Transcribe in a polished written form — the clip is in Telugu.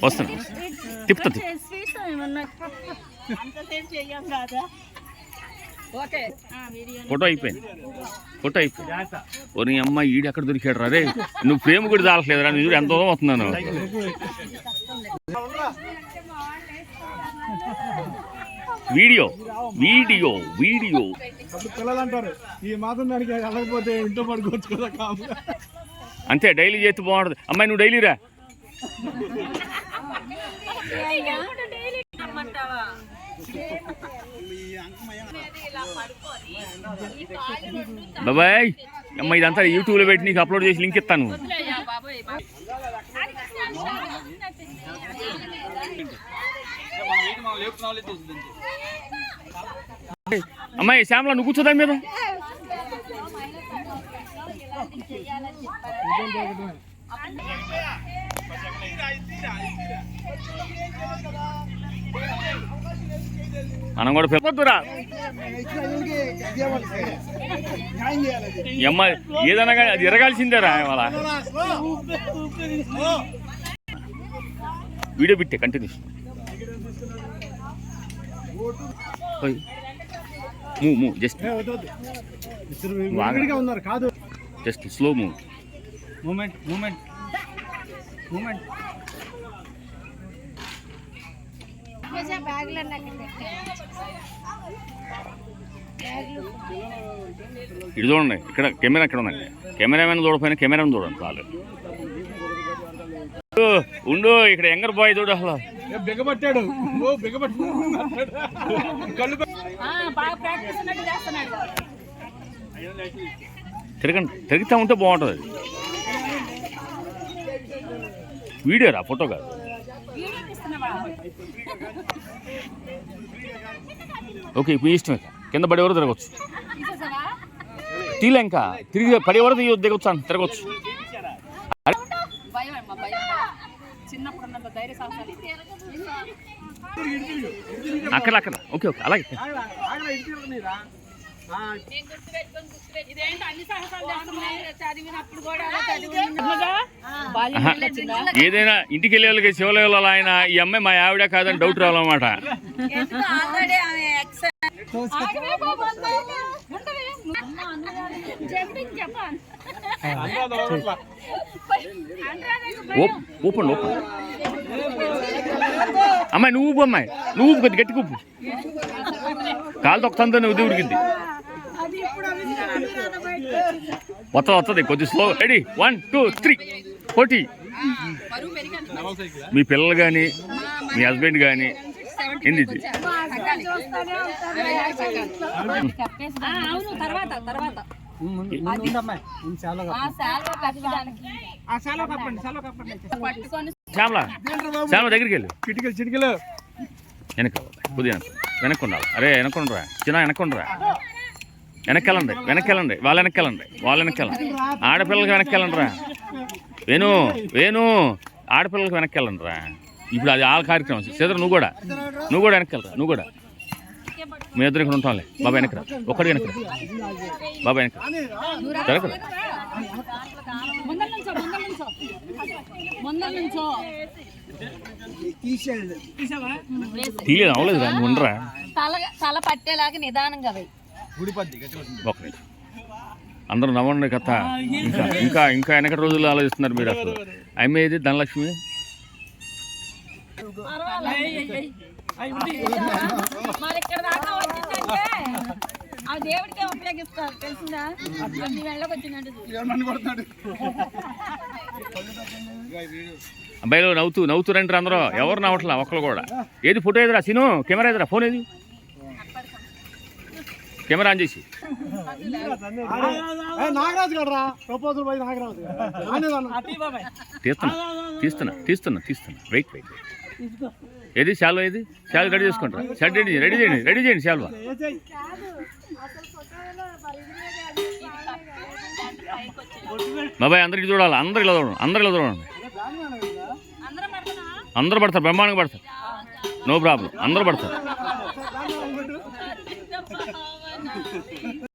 వస్తున్నా తిప్పుతా ఫోటో అయిపోయింది ఓ నీ అమ్మాయి ఈడు ఎక్కడ దొరికాడు రా రే నువ్వు ఫ్రేమ్ కూడా చాలట్లేదురా నువ్వు ఎంత దూరం వస్తున్నాను వీడియో వీడియో వీడియో పిల్లలు అంటారు ఈ మాత్రం దానికి వెళ్ళకపోతే ఇంట్లో పడుకోవచ్చు కదా అంతే డైలీ చేస్తే బాగుంటుంది అమ్మాయి నువ్వు డైలీ రా బాబాయ్ అమ్మ ఇదంతా యూట్యూబ్లో పెట్టి నీకు అప్లోడ్ చేసి లింక్ ఇస్తాను అమ్మాయి శ్యామలా నువ్వు కూర్చోదా మీద మనం కూడా పెద్దరా అమ్మ ఏదైనా కానీ అది ఎరగాల్సిందేరా వాళ్ళ వీడియో పెట్టే continuous move just just slow moment ఇటు చూడండి ఇక్కడ కెమెరా ఇక్కడ ఉందండి కెమెరామెన్ చూడకపోయినా కెమెరాని చూడండి చాలు ఉండు ఇక్కడ ఎంగర్ బాయ్ చూడు అసలు బిగబట్టాడు తిరుగుతూ ఉంటే బాగుంటుంది వీడియో రా ఫోటో కాదు ఓకే ఇప్పుడు ఇష్టమే కింద పడే వరకు తిరగచ్చు తీలే ఇంకా తిరిగి పడే వరకు దిగొచ్చు అని తిరగచ్చు అక్కడ ఓకే అలాగే ఏదైనా ఇంటికి వెళ్ళే వాళ్ళకి శివలేవుల ఆయన ఈ అమ్మాయి మా ఆవిడ కాదని డౌట్ రావాలన్నమాట ఓపెన్ అమ్మాయి నువ్వు అమ్మాయి నువ్వు కొద్ది గట్టి కూపు కాలుతో ఒక తంతో నువ్వు ఉడికింది వస్తుంది కొద్ది స్లో రెడీ 1 2 3 పోటీ మీ పిల్లలు కానీ మీ హస్బెండ్ కానీ ఏంది శ్యామల దగ్గరికి వెళ్ళి చిటికలు వెనక కొద్దిగా వెనక్కి ఉండాలి అరే వెనక్కుండరా చిన్న వెనక్కుండరా వెనక్కెళ్ళండి వాళ్ళ వెనక్కెళ్ళండి ఆడపిల్లలకి వెనక్కెళ్ళండి రా వేణు ఆడపిల్లలకి వెనక్కెళ్ళండి రా ఇప్పుడు అది ఆల్ కార్యక్రమం చేద్దరు నువ్వు కూడా వెనక్కెళ్ళరా నువ్వు కూడా మీ ఇద్దరు ఇక్కడ ఉంటాంలే బాబా వెనకరా ఒక్కడి వెనకరా బాబా వెనక జరగరా తీయలేదు అవలేదు రా నువ్వు ఉండరా తల పట్టేలాగా నిదానంగా ఒక అందరూ నవ్వండి కథ ఇంకా వెనకటి రోజుల్లో ఆలోచిస్తున్నారు మీరు అసలు అమ్మేది ధనలక్ష్మి దేవుడికే ఉపయోగిస్తారు తెలిసిందా అబ్బాయిలు నవ్వుతురంటారు అందరూ ఎవరు నవ్వట్లా ఒక్కరు కూడా ఏది ఫోటో ఎదురా సిను కెమెరా ఎదురా ఫోన్ ఏది కెమెరా ఆన్ చేసి తీస్తున్నా వెయిట్ ఏది శాల్వా ఏది శాల్వా రెడీ చేసుకుంటారా షర్ట్ రెడీ చేయండి శాల్వా బాబాయ్ అందరికి చూడాలి అందరు ఇలా చూడండి అందరూ పడతారు బ్రహ్మాండంగా పడతారు నో ప్రాబ్లం అందరూ పడతారు